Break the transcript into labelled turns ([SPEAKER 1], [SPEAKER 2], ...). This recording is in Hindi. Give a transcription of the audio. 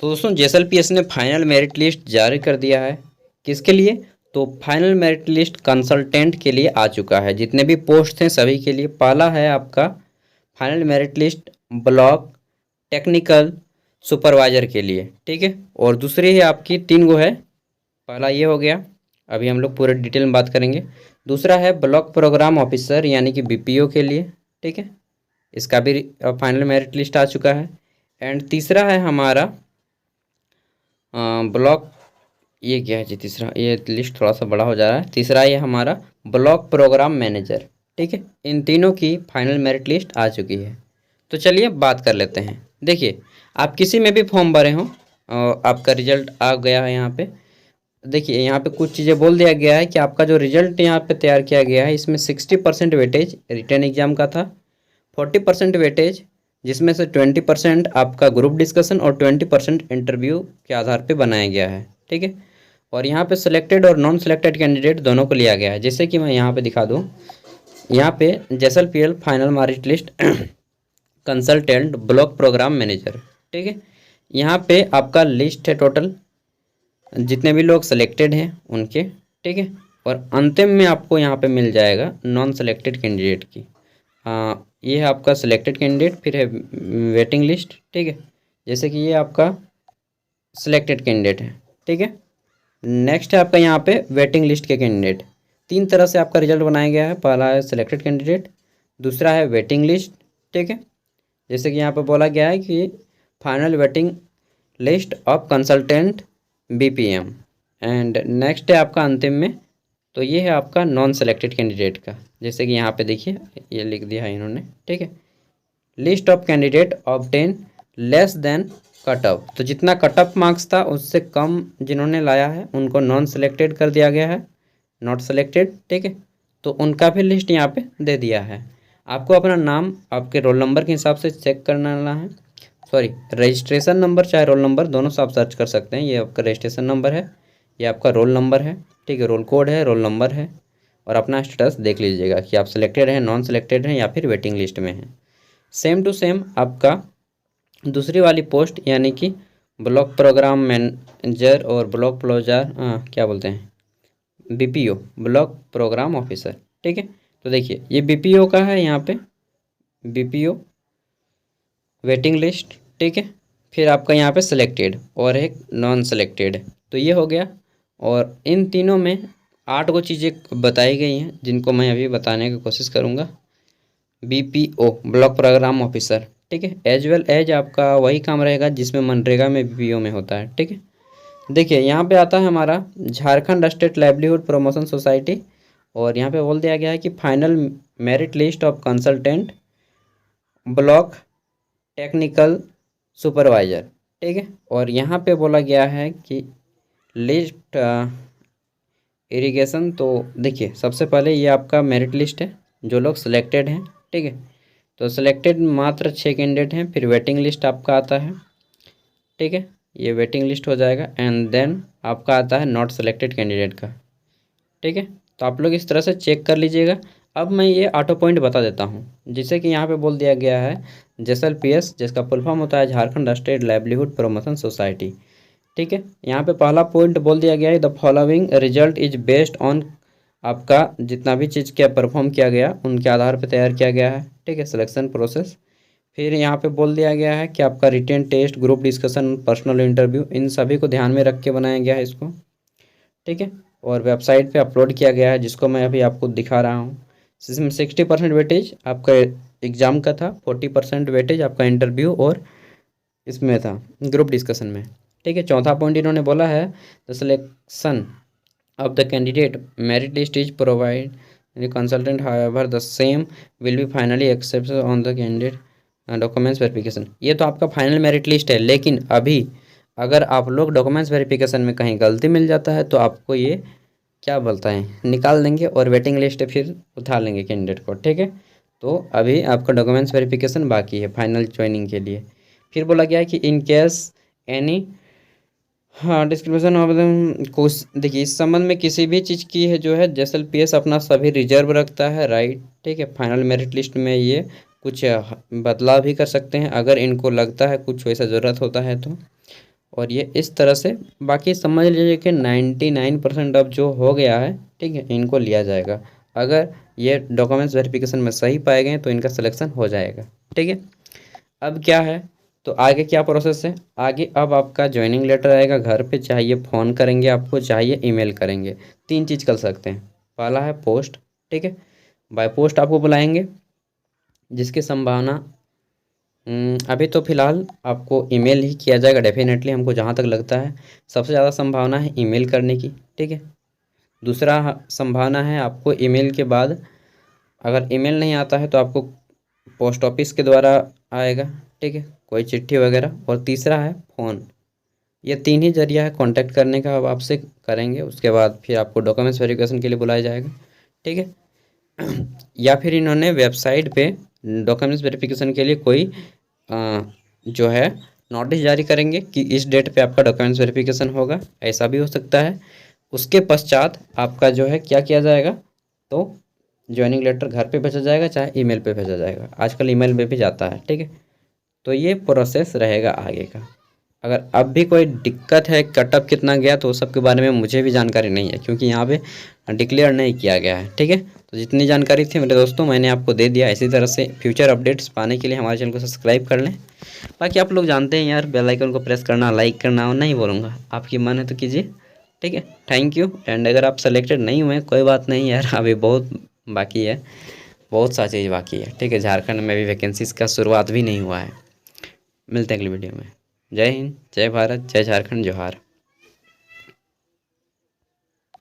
[SPEAKER 1] तो दोस्तों जेएसएलपीएस ने फाइनल मेरिट लिस्ट जारी कर दिया है। किसके लिए? तो फाइनल मेरिट लिस्ट कंसल्टेंट के लिए आ चुका है। जितने भी पोस्ट हैं सभी के लिए। पहला है आपका final merit list block technical supervisor के लिए, ठीक है। और दूसरी है आपकी 3 गो है। पहला ये हो गया, अभी हम लोग पूरे डिटेल में बात करेंगे। दूसरा है ब्लॉक प्रोग्राम ऑफिसर यानी कि बीपीओ के लिए, ठीक है। इसका भी फाइनल मेरिट लिस्ट आ चुका है। एंड तीसरा है हमारा ब्लॉक, ये क्या है जी तीसरा, ये लिस्ट थोड़ा सा बड़ा हो जा रहा है। तीसरा ये हमारा ब्लॉक प्रोग्राम मैनेजर, ठीक है। इन तीनों की फाइनल मेरिट लिस्ट आ चुकी है। तो चलिए बात कर लेते हैं। देखिए, आप किसी में भी फॉर्म भरे हों और आपका रिजल्ट आ गया है यहाँ पे। देखिए यहाँ पे कुछ चीज़ें बोल दिया गया है कि आपका जो रिजल्ट यहाँ पे तैयार किया गया है इसमें 60% वेटेज रिटन एग्जाम का था, 40% वेटेज जिसमें से 20% आपका ग्रुप डिस्कशन और 20% इंटरव्यू के आधार पे बनाया गया है, ठीक है। और यहाँ पे सिलेक्टेड और नॉन सिलेक्टेड कैंडिडेट दोनों को लिया गया है। जैसे कि मैं यहाँ पे दिखा दूँ, यहाँ पे JSLPL final merit list consultant block programme manager, ठीक है। यहाँ पे आपका लिस्ट है टोटल जितने भी लोग सिलेक्टेड हैं उनके, ठीक है। और अंतिम में आपको यहाँ पे मिल जाएगा नॉन सेलेक्टेड कैंडिडेट की। ये है आपका सिलेक्टेड कैंडिडेट, फिर है वेटिंग लिस्ट, ठीक है। जैसे कि ये आपका सिलेक्टेड कैंडिडेट है, ठीक है। नेक्स्ट है आपका यहाँ पे वेटिंग लिस्ट के कैंडिडेट। 3 तरह से आपका रिजल्ट बनाया गया है। पहला है सिलेक्टेड कैंडिडेट, दूसरा है वेटिंग लिस्ट, ठीक है। जैसे कि यहाँ पे बोला गया है कि final waiting list of consultant BPM. And next है आपका अंतिम में, तो ये है आपका नॉन सेलेक्टेड कैंडिडेट का। जैसे कि यहाँ पे देखिए ये लिख दिया है इन्होंने, ठीक है। List of candidate obtain less than cut off, तो जितना कट ऑफ मार्क्स था उससे कम जिन्होंने लाया है उनको नॉन सेलेक्टेड कर दिया गया है, नॉट सेलेक्टेड, ठीक है। तो उनका भी लिस्ट यहाँ पे दे दिया है। आपको अपना नाम आपके रोल नंबर के हिसाब से चेक करना है। सॉरी, रजिस्ट्रेशन नंबर चाहे रोल नंबर दोनों से आप सर्च कर सकते हैं। ये आपका रजिस्ट्रेशन नंबर है, ये आपका रोल नंबर है, ठीक है। रोल कोड है, रोल नंबर है, और अपना स्टेटस देख लीजिएगा कि आप सिलेक्टेड हैं, नॉन सेलेक्टेड हैं या फिर वेटिंग लिस्ट में हैं। सेम टू सेम आपका दूसरी वाली पोस्ट यानी कि ब्लॉक प्रोग्राम मैनेजर और ब्लॉक प्रोजार क्या बोलते हैं बीपीओ ब्लॉक प्रोग्राम ऑफिसर, ठीक है। तो देखिए ये बीपीओ का है, यहाँ पे बीपीओ वेटिंग लिस्ट, ठीक है। फिर आपका यहाँ पे सिलेक्टेड और एक नॉन सेलेक्टेड, तो ये हो गया। और इन तीनों में 8 गो चीज़ें बताई गई हैं जिनको मैं अभी बताने की कोशिश करूँगा। बीपीओ ब्लॉक प्रोग्राम ऑफिसर, ठीक है। एज वेल एज आपका वही काम रहेगा जिसमें मनरेगा में बीपीओ में होता है, ठीक है। देखिए यहाँ पे आता है हमारा Jharkhand state livelihood promotion society, और यहाँ पे बोल दिया गया है कि final merit list of consultant block technical supervisor, ठीक है। और यहाँ पे बोला गया है कि लिस्ट इरिगेशन। तो देखिए सबसे पहले ये आपका मेरिट लिस्ट है जो लोग सिलेक्टेड हैं, ठीक है। तो सिलेक्टेड मात्र 6 कैंडिडेट हैं। फिर वेटिंग लिस्ट आपका आता है, ठीक है, ये वेटिंग लिस्ट हो जाएगा। एंड देन आपका आता है नॉट सेलेक्टेड कैंडिडेट का, ठीक है। तो आप लोग इस तरह से चेक कर लीजिएगा। अब मैं ये ऑटो पॉइंट बता देता हूँ। जैसे कि यहाँ पे बोल दिया गया है जेएसएलपीएस, जिसका फुल फॉर्म होता है Jharkhand state livelihood promotion society, ठीक है। यहाँ पे पहला पॉइंट बोल दिया गया है the following result is based on, आपका जितना भी चीज़ क्या परफॉर्म किया गया उनके आधार पर तैयार किया गया है, ठीक है, सिलेक्शन प्रोसेस। फिर यहाँ पे बोल दिया गया है कि आपका written test, group discussion, personal interview, इन सभी को ध्यान में रख के बनाया गया है इसको, ठीक है। और वेबसाइट पे अपलोड किया गया है जिसको मैं अभी आपको दिखा रहा हूँ। इसमें 60% वेटेज आपका एग्ज़ाम का था, 40% वेटेज आपका इंटरव्यू और इसमें था ग्रुप डिस्कशन में, ठीक है। चौथा पॉइंट इन्होंने बोला है the selection of the candidate merit list is provide consultant however the same will be finally accepted on the candidate documents verification. ये तो आपका फाइनल मेरिट लिस्ट है, लेकिन अभी अगर आप लोग डॉक्यूमेंट्स वेरिफिकेशन में कहीं गलती मिल जाता है तो आपको ये क्या बोलता है निकाल देंगे और वेटिंग लिस्ट फिर उठा लेंगे कैंडिडेट को, ठीक है। तो अभी आपका डॉक्यूमेंट्स वेरिफिकेशन बाकी है फाइनल ज्वाइनिंग के लिए। फिर बोला गया है कि in case any description of कुछ, देखिए इस संबंध में किसी भी चीज़ की है जो है जेएसएलपीएस अपना सभी रिजर्व रखता है, राइट, ठीक है। फाइनल मेरिट लिस्ट में ये कुछ बदलाव भी कर सकते हैं अगर इनको लगता है कुछ वैसा ज़रूरत होता है तो। और ये इस तरह से बाकी समझ लीजिए कि 99% अब जो हो गया है, ठीक है, इनको लिया जाएगा। अगर ये डॉक्यूमेंट्स वेरिफिकेशन में सही पाए गए तो इनका सिलेक्शन हो जाएगा, ठीक है। अब क्या है, तो आगे क्या प्रोसेस है, आगे अब आपका ज्वाइनिंग लेटर आएगा घर पे, चाहिए फ़ोन करेंगे आपको, चाहिए ईमेल करेंगे। 3 चीज़ कर सकते हैं। पहला है पोस्ट, ठीक है, बाय पोस्ट आपको बुलाएंगे, जिसकी संभावना अभी तो फ़िलहाल आपको ईमेल ही किया जाएगा डेफिनेटली, हमको जहाँ तक लगता है सबसे ज़्यादा संभावना है ईमेल करने की, ठीक है। दूसरा संभावना है आपको ईमेल के बाद, अगर ईमेल नहीं आता है तो आपको पोस्ट ऑफिस के द्वारा आएगा, ठीक है, कोई चिट्ठी वगैरह। और तीसरा है फ़ोन। ये 3 ही ज़रिया है कांटेक्ट करने का, अब आपसे करेंगे, उसके बाद फिर आपको डॉक्यूमेंट्स वेरिफिकेशन के लिए बुलाया जाएगा, ठीक है। या फिर इन्होंने वेबसाइट पे डॉक्यूमेंट्स वेरिफिकेशन के लिए कोई जो है नोटिस जारी करेंगे कि इस डेट पे आपका डॉक्यूमेंट्स वेरिफिकेशन होगा, ऐसा भी हो सकता है। उसके पश्चात आपका जो है क्या किया जाएगा, तो ज्वाइनिंग लेटर घर पे भेजा जाएगा, चाहे ईमेल पे भेजा जाएगा, आजकल ईमेल पे भी जाता है, ठीक है। तो ये प्रोसेस रहेगा आगे का। अगर अब भी कोई दिक्कत है, कटअप कितना गया, तो उस सब के बारे में मुझे भी जानकारी नहीं है, क्योंकि यहाँ पे डिक्लेयर नहीं किया गया है, ठीक है। तो जितनी जानकारी थी मेरे दोस्तों मैंने आपको दे दिया। इसी तरह से फ्यूचर अपडेट्स पाने के लिए हमारे चैनल को सब्सक्राइब कर लें। बाकी आप लोग जानते हैं यार, बेल आइकन को प्रेस करना, लाइक करना, और नहीं बोलूँगा, आपकी मन है तो कीजिए, ठीक है। Thank you. एंड अगर आप सेलेक्टेड नहीं हुए कोई बात नहीं यार, अभी बहुत बाकी है, बहुत सा चीज़ बाकी है, ठीक है। झारखंड में भी वैकेंसीज़ का शुरुआत भी नहीं हुआ है। मिलते हैं अगली वीडियो में। जय हिंद, जय भारत, जय झारखंड, जोहार।